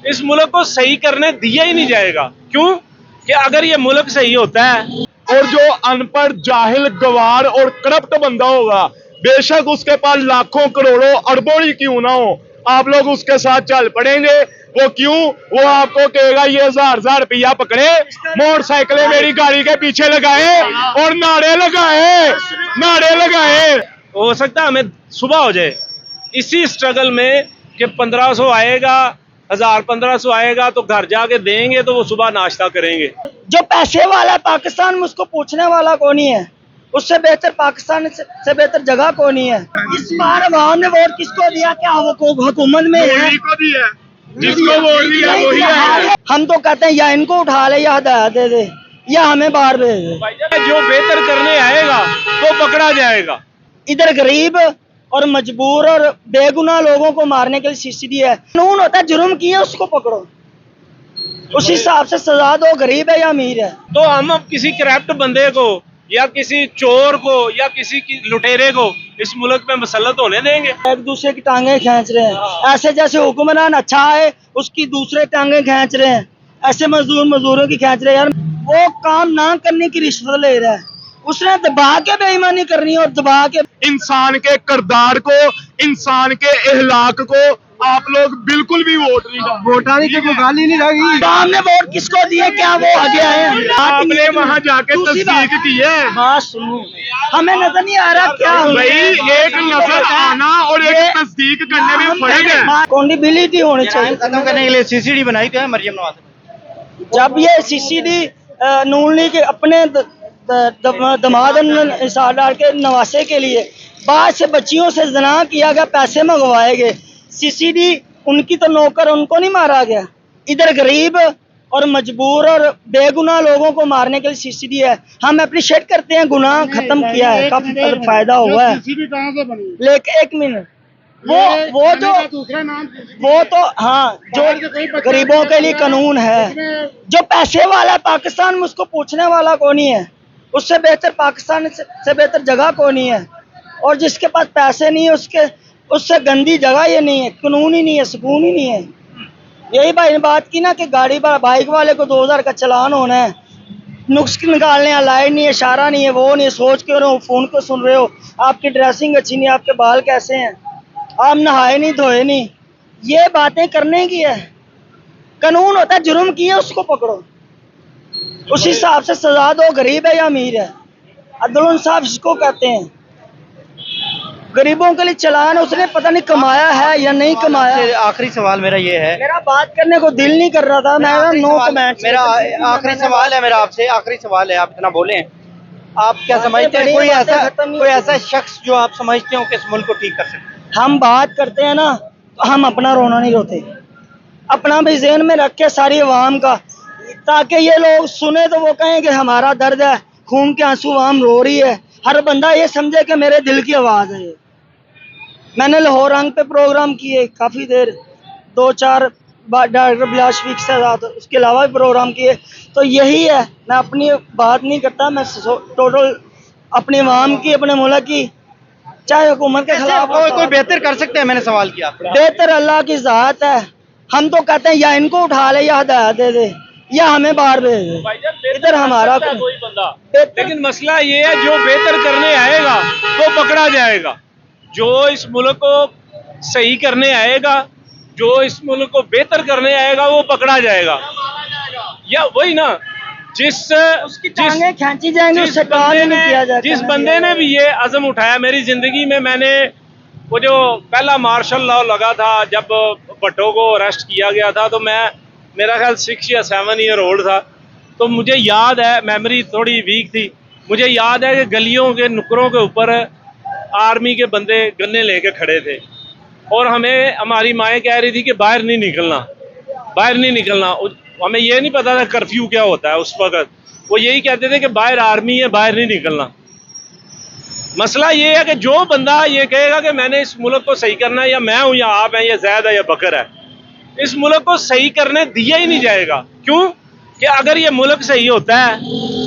इस मुल्क को सही करने दिया ही नहीं जाएगा। क्यों कि अगर ये मुल्क सही होता है और जो अनपढ़ जाहिल गवार और करप्ट बंदा होगा, बेशक उसके पास लाखों करोड़ों अरबों ही क्यों ना हो, आप लोग उसके साथ चल पड़ेंगे। वो क्यों? वो आपको कहेगा ये हजार रुपया पकड़े, मोटरसाइकिलें मेरी गाड़ी के पीछे लगाए और नारे लगाए। हो सकता है हमें सुबह हो जाए इसी स्ट्रगल में कि 1500 आएगा, 1000-1500 आएगा तो घर जाके देंगे तो वो सुबह नाश्ता करेंगे। जो पैसे वाला है पाकिस्तान में, उसको पूछने वाला कौन ही है? उससे बेहतर पाकिस्तान से बेहतर जगह कौन ही है? इस बार अवाम ने वोट किसको दिया? क्या हुकूमत में है? जिसको वोट दिया वही है। हम तो कहते हैं या इनको उठा ले या हदायत दे दे या हमें बाहर भेज दे। जो बेहतर करने आएगा वो पकड़ा जाएगा। इधर गरीब और मजबूर और बेगुनाह लोगों को मारने के लिए सीसीडी है। कानून होता है, जुर्म किया उसको पकड़ो, उस हिसाब से सजा दो। गरीब है या अमीर है? तो हम अब किसी करप्ट बंदे को या किसी चोर को या किसी की लुटेरे को इस मुल्क में मुसल्लत होने देंगे? एक दूसरे की टांगे खींच रहे हैं, ऐसे जैसे हुक्मरान अच्छा है उसकी दूसरे टांगे खींच रहे हैं, ऐसे मजदूरों की खींच रहे हैं। यार वो काम ना करने की रिश्वत ले रहा है, उसने दबा के बेईमानी करनी है और दबा के इंसान के किरदार को, इंसान के अहलाक को आप लोग बिल्कुल भी वोट नहीं डालते। वोटाने की कोई गाल ही नहीं रही। हमने वोट किसको दिए? क्या वो आगे आए हैं? आपने वहां जाके तस्दीक की है। बात सुनो, हमें नजर नहीं आ रहा क्या भाई एक नजर आना और एक तस्दीक करने में फर्क है। अकाउंटेबिलिटी होनी चाहिए। खत्म करने के लिए सीसीडी बनाई तो है मरियम नवाज। जब ये सीसीडी नून लीग के अपने दमाद इंसार डाल के नवासे के लिए बाद से बच्चियों से जना किया गया, पैसे मंगवाए गए, सीसीडी उनकी तो नौकर, उनको नहीं मारा गया। इधर गरीब और मजबूर और बेगुनाह लोगों को मारने के लिए सीसीडी है। हम अप्रिशिएट करते हैं, गुनाह खत्म किया है, काफी फायदा हुआ है। लेकिन एक मिनट, वो जो दूसरा नाम, वो तो हाँ, जो गरीबों के लिए कानून है। जो पैसे वाला है पाकिस्तान में, उसको पूछने वाला कौन ही है? उससे बेहतर पाकिस्तान से बेहतर जगह कौन ही है? और जिसके पास पैसे नहीं है उससे गंदी जगह ये नहीं है, कानून ही नहीं है, सुकून ही नहीं है। यही भाई बात की ना कि गाड़ी बाइक वाले को 2000 का चलान होना है, नुक्स निकालने हैं, लाइट नहीं है, इशारा नहीं है, वो नहीं, सोच के रहो, फोन को सुन रहे हो, आपकी ड्रेसिंग अच्छी नहीं, आपके बाल कैसे हैं, आप नहाए नहीं धोए नहीं, ये बातें करने की है। कानून होता है, जुर्म किया उसको पकड़ो, उस हिसाब से सजा दो। गरीब है या अमीर है? अदल इंसाफ इसको कहते हैं। गरीबों के लिए चलान उसने पता नहीं कमाया है या नहीं कमाया। आखिरी सवाल मेरा ये है, मेरा बात करने को दिल नहीं कर रहा था, मैं नो कमेंट। मेरा आखिरी सवाल है, मेरा आपसे आखिरी सवाल है, आप इतना बोले, आप क्या समझते हैं कोई ऐसा शख्स जो आप समझते हो कि इस मुल्क को ठीक कर सकते? हम बात करते हैं ना, तो हम अपना रोना नहीं रोते, अपना भी ज़हन में रख के सारी अवाम का, ताकि ये लोग सुने तो वो कहें कि हमारा दर्द है, खून के आंसू अवाम रो रही है, हर बंदा ये समझे कि मेरे दिल की आवाज़ है। मैंने लाहौर रंग पे प्रोग्राम किए काफ़ी देर, 2-4 डॉक्टर बिलाल शफीक के साथ, उसके अलावा भी प्रोग्राम किए। तो यही है, मैं अपनी बात नहीं करता, मैं टोटल अपनी अवाम की, अपने मुल्क की, चाहे हुकूमत के खिलाफ। कोई बेहतर कर सकते हैं? मैंने सवाल किया। बेहतर अल्लाह की ज़ात है। हम तो कहते हैं या इनको उठा ले या हदायत दे दे या हमें बाहर भेज दे। इधर हमारा कोई बंदा, लेकिन मसला ये है जो बेहतर करने आएगा वो पकड़ा जाएगा। जो इस मुल्क को सही करने आएगा, जो इस मुल्क को बेहतर करने आएगा वो पकड़ा जाएगा। या वही ना, जिस खींची जाएंगे, उससे काम नहीं किया जाएगा। जिस बंदे ने भी ये अज़म उठाया, मेरी जिंदगी में मैंने वो जो पहला मार्शल लॉ लगा था जब भट्टो को अरेस्ट किया गया था, तो मैं मेरा ख्याल 6 या 7 ईयर ओल्ड था। तो मुझे याद है, मेमोरी थोड़ी वीक थी, मुझे याद है कि गलियों के नुक्करों के ऊपर आर्मी के बंदे गन्ने लेके खड़े थे और हमें हमारी माएँ कह रही थी कि बाहर नहीं निकलना, बाहर नहीं निकलना। हमें ये नहीं पता था कर्फ्यू क्या होता है उस वक्त, वो यही कहते थे कि बाहर आर्मी है, बाहर नहीं निकलना। मसला ये है कि जो बंदा ये कहेगा कि मैंने इस मुल्क को सही करना है, या मैं हूँ या आप हैं या जैद है या बकर है, इस मुल्क को सही करने दिया ही नहीं जाएगा। क्यों कि अगर ये मुल्क सही होता है,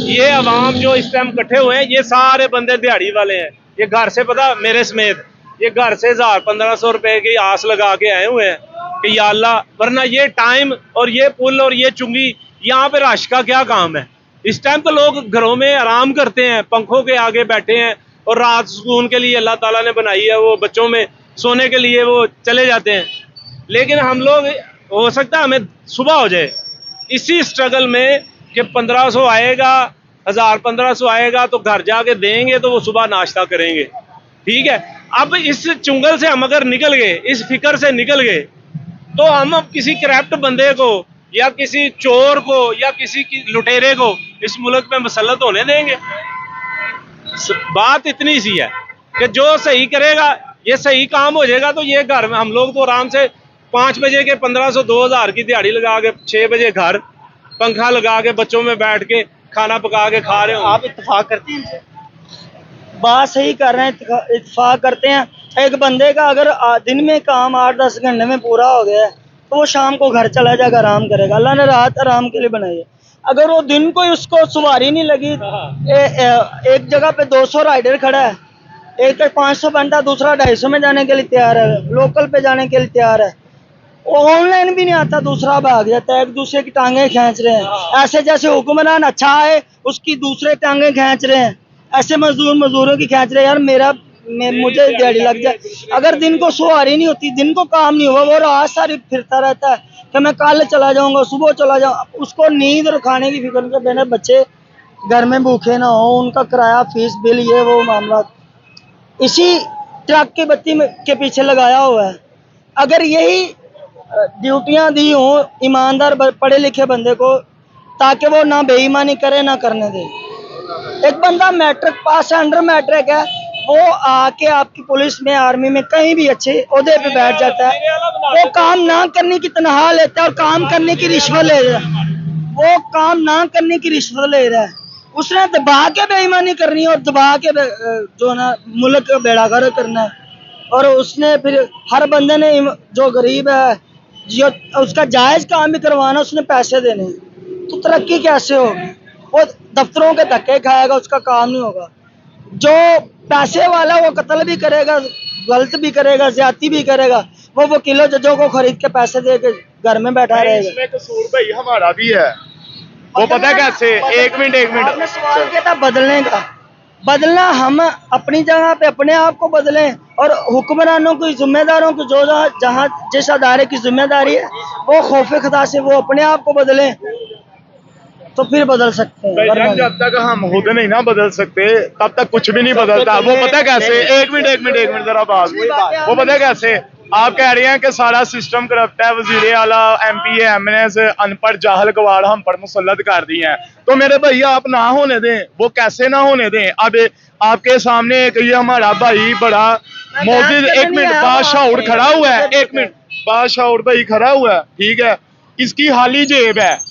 ये अवाम जो इस टाइम इकट्ठे हुए हैं, ये सारे बंदे दिहाड़ी वाले हैं, ये घर से, पता मेरे समेत, ये घर से 1000-1500 रुपए की आस लगा के आए हुए हैं कि या अल्लाह, वरना ये टाइम और ये पुल और ये चुंगी, यहाँ पे रश का क्या काम है। इस टाइम तो लोग घरों में आराम करते हैं, पंखों के आगे बैठे हैं और रात सुकून के लिए अल्लाह ताला ने बनाई है, वो बच्चों में सोने के लिए वो चले जाते हैं। लेकिन हम लोग, हो सकता है हमें सुबह हो जाए इसी स्ट्रगल में कि 1500 आएगा, 1000-1500 आएगा तो घर जाके देंगे तो वो सुबह नाश्ता करेंगे, ठीक है। अब इस चुंगल से हम अगर निकल गए, इस फिक्र से निकल गए, तो हम अब किसी करप्ट बंदे को या किसी चोर को या किसी की लुटेरे को इस मुल्क में मुसल्लत होने देंगे। बात इतनी सी है कि जो सही करेगा, ये सही काम हो जाएगा तो ये घर में हम लोग तो आराम से 5 बजे के 1500-2000 की दिहाड़ी लगा के 6 बजे घर, पंखा लगा के बच्चों में बैठ के खाना पका के खा रहे हो। आप इत्तेफाक करते हैं इनसे? बात सही कर रहे हैं, इत्तेफाक करते हैं। एक बंदे का अगर दिन में काम 8-10 घंटे में पूरा हो गया है तो वो शाम को घर चला जाएगा, आराम करेगा। अल्लाह ने रात आराम के लिए बनाई है। अगर वो दिन को उसको सवारी नहीं लगी, एक जगह पे 200 राइडर खड़ा है, एक 500 बनता, दूसरा 250 में जाने के लिए तैयार है, लोकल पे जाने के लिए तैयार है, वो ऑनलाइन भी नहीं आता, दूसरा भाग जाता है, एक दूसरे की टांगे खींच रहे हैं। ऐसे जैसे हुक्मरान अच्छा है उसकी दूसरे टांगे खींच रहे हैं, ऐसे मजदूरों की खींच रहे हैं। यार मुझे दिहाड़ी लग जाए, अगर दिन को सवारी नहीं होती, दिन को काम नहीं हुआ, वो रात सारी फिरता रहता है कि मैं कल चला जाऊंगा, सुबह चला जाऊंगा। उसको नींद और खाने की फिक्र के बिना बच्चे घर में भूखे ना हो, उनका किराया, फीस, बिल, ये वो मामला इसी ट्रक की बत्ती के पीछे लगाया हुआ है। अगर यही ड्यूटियां दी हों ईमानदार पढ़े लिखे बंदे को, ताकि वो ना बेईमानी करे ना करने दे। एक बंदा मैट्रिक पास है, अंडर मैट्रिक है, वो आके आपकी पुलिस में, आर्मी में, कहीं भी अच्छे ओहदे पे बैठ जाता है, वो काम ना करने की तनख्वाह लेता है और काम करने की रिश्वत ले रहा है। वो काम ना करने की रिश्वत ले रहा है, उसने दबा के बेईमानी करनी है और दबा के जो ना मुल्क का बेड़ा गर्क करना है। और उसने फिर हर बंदे ने, जो गरीब है, जो उसका जायज काम भी करवाना, उसने पैसे देने, तो तरक्की कैसे होगी। वो दफ्तरों के धक्के खाएगा, उसका काम नहीं होगा। जो पैसे वाला वो कत्ल भी करेगा, गलत भी करेगा, ज्यादती भी करेगा, वो वकीलों जजों को खरीद के पैसे दे के घर में बैठा रहेगा। इसमें कसूर भाई हमारा भी है। वो पता है कैसे, एक मिनट आपने सवाल किया था बदलने का, बदलना हम अपनी जगह पे अपने आप को बदलें, और हुक्मरानों की, जिम्मेदारों की, जो जहाँ जिस अदारे की जिम्मेदारी है, वो खौफ खुदा से वो अपने आप को बदलें, तो फिर बदल सकते हैं। भाईजान, जब तक हम खुद नहीं ना बदल सकते तब तक कुछ भी नहीं बदलता। वो पता है कैसे, एक मिनट जरा बात, वो पता है कैसे, आप कह रहे हैं कि सारा सिस्टम करप्ट है, वजीर आला, MP MNS अनपढ़ जाहल गवार हम पर मुसल्लत कर दिए हैं। तो मेरे भैया आप ना होने दें, वो कैसे ना होने दें। अब आपके सामने एक ये हमारा भाई बड़ा मौजूद, एक मिनट, बादशाह खड़ा हुआ है, एक मिनट, बादशाह भाई खड़ा हुआ है, ठीक है, इसकी हाली जेब है,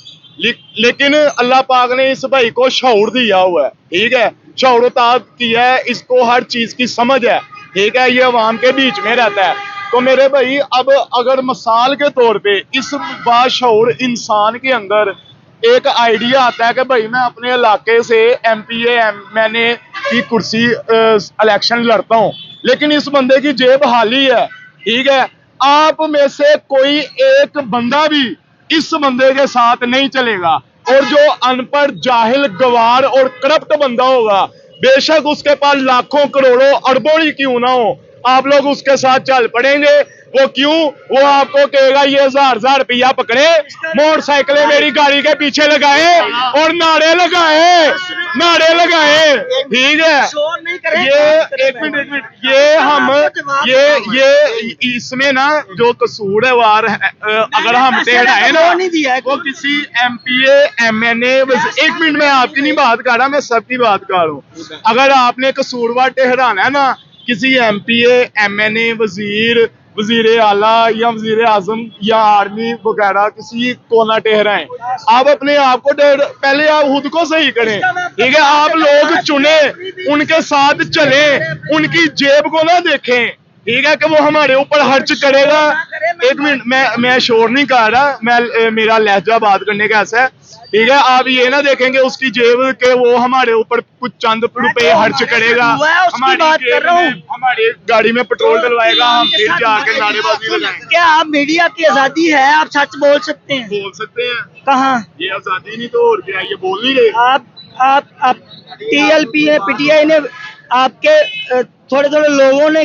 लेकिन अल्लाह पाक ने इस भाई को शऊर दिया हुआ है, ठीक है, शऊर किया है, इसको हर चीज की समझ है, ठीक है, ये अवाम के बीच में रहता है। तो मेरे भाई, अब अगर मिसाल के तौर पे इस बाशऊर इंसान के अंदर एक आइडिया आता है कि भाई मैं अपने इलाके से MPA MNA की कुर्सी इलेक्शन लड़ता हूँ, लेकिन इस बंदे की जेब खाली है, ठीक है, आप में से कोई एक बंदा भी इस बंदे के साथ नहीं चलेगा। और जो अनपढ़, जाहिल, गवार और करप्ट बंदा होगा, बेशक उसके पास लाखों, करोड़ों, अरबों ही क्यों ना हो, आप लोग उसके साथ चल पड़ेंगे। वो क्यों? वो आपको कहेगा ये 1000 रुपया पकड़े, मोटरसाइकिलें मेरी गाड़ी के पीछे लगाए और नारे लगाए, ठीक है। ये एक मिनट, ये हम ये इसमें ना जो कसूरवार है, अगर हम टेढ़ाए ना, वो किसी MPA MNA, एक मिनट, मैं आपकी नहीं बात कर रहा, मैं सबकी बात कर रहा हूँ। अगर आपने कसूरवार ठहराना है ना किसी MPA MNA, वजीर आला या वजीर आजम या आर्मी वगैरह, किसी को ना ठहराएं। आप अपने आप को पहले आप खुद को सही करें, ठीक है, आप लोग चुने, उनके साथ चलें, उनकी जेब को ना देखें, ठीक है कि वो हमारे ऊपर खर्च करेगा। एक मिनट, मैं शोर नहीं कर रहा, मैं मेरा लहजा बात करने का ऐसा है, ठीक है। आप ये ना देखेंगे उसकी जेब के वो हमारे ऊपर कुछ चंद रुपए खर्च करेगा, हमारी गाड़ी में पेट्रोल डलवाएगा, हम फिर जाके नारेबाजी लगाएंगे। क्या आप मीडिया की आजादी है, आप सच बोल सकते हैं? बोल सकते हैं, कहाँ? ये आजादी नहीं तो और क्या, ये बोल नहीं रहे। आप टीएलपी ने, पीटीआई ने, आपके थोड़े थोड़े लोगों ने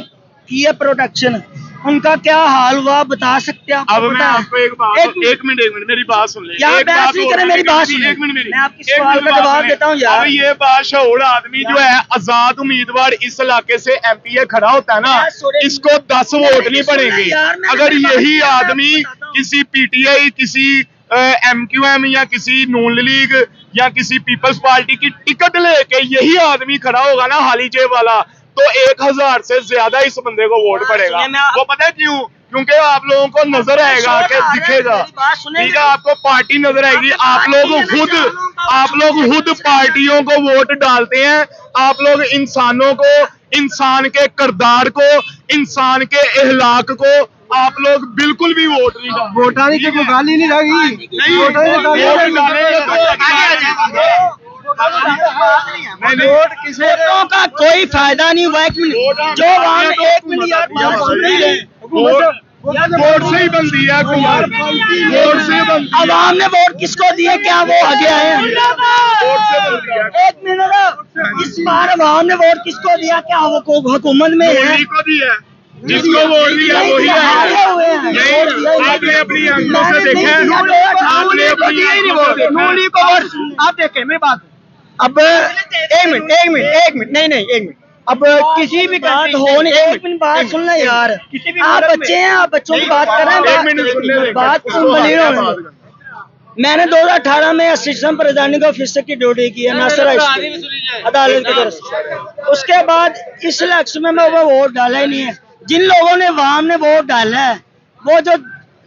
किया प्रोटेक्शन, उनका क्या हाल हुआ बता सकते हैं? अब मैं आपको एक मिनट मेरी बात सुन ले। यार बहस नहीं करें, मेरी बात सुनिए। एक मिनट मेरी, मैं आपकी सवाल का जवाब देता हूँ यार। अब ये बादशाह आदमी जो है आजाद उम्मीदवार इस इलाके से एमपीए खड़ा होता है ना, इसको 10 वोट नहीं पड़ेंगे। अगर यही आदमी किसी पीटीआई, किसी एमक्यूएम या किसी नून लीग या किसी पीपल्स पार्टी की टिकट लेके यही आदमी खड़ा होगा ना हाली जेब वाला, तो 1000 से ज्यादा इस बंदे को वोट पड़ेगा। वो पता है क्यों? क्योंकि आप लोगों को नजर आएगा कि दिखेगा, ठीक है, आपको पार्टी नजर आएगी। आप लोग खुद पार्टियों को वोट डालते हैं। आप लोग इंसानों को, इंसान के किरदार को, इंसान के अखलाक को आप लोग बिल्कुल भी वोट नहीं डालते। वोट डालने की कोई गाली नहीं लगी। वोट किसी का कोई फायदा नहीं हुआ। एक मिनट, जो वहाँ में 1 मिनट यार बात सुन रही है, वोट से ही बनती है कुमार, वोट से बनती है। अवाम ने वोट किसको दिए? क्या वो आगे आए हैं? वोट से बनती है। 1 मिनट, इस बार अवाम ने वोट किसको दिया? क्या वो हुकूमत में है? मोदी को दिया, जिसको वोट दिया वही हारे हुए है। हैं। नहीं, आपने अपनी आंखों से देखा है, आपने अपनी आंखों से नूनी को वोट, आप देखें मेरी बात। अब एक मिनट, नहीं, अब किसी भी बात हो नहीं, 1 मिनट बात सुन ले यार। आप बच्चे हैं, आप बच्चों की बात कर रहे हैं। बात मैंने 2018 में असिस्टेंट प्रेसिडेंट ऑफिसर की ड्यूटी की है नासिर अदालत की तरफ से। उसके बाद इस इलेक्शन में मैं वो वोट डाला ही नहीं है। जिन लोगों ने अवाम ने वोट डाला है, वो जो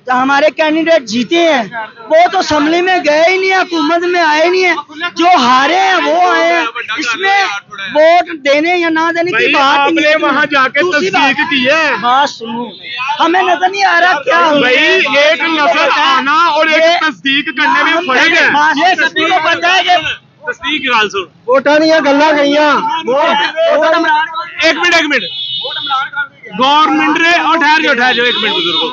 हमारे कैंडिडेट जीते हैं, वो तो असेंबली में गए ही नहीं है, हुकूमत में आए नहीं है। जो हारे हैं वो आए हैं। इसमें वोट देने या ना देने की बात ही नहीं है। वहां जाके तस्दीक की है। बात सुनो, हमें नजर नहीं आ रहा क्या भाई, एक नजर आना और एक तस्दीक करने में फर्क है। ये सभी को पता है कि तस्दीक की गल सुन। वोटा नहीं गल्ला गई। एक मिनट गवर्नमेंट रे, और ठहर जाओ 1 मिनट बुजुर्गो।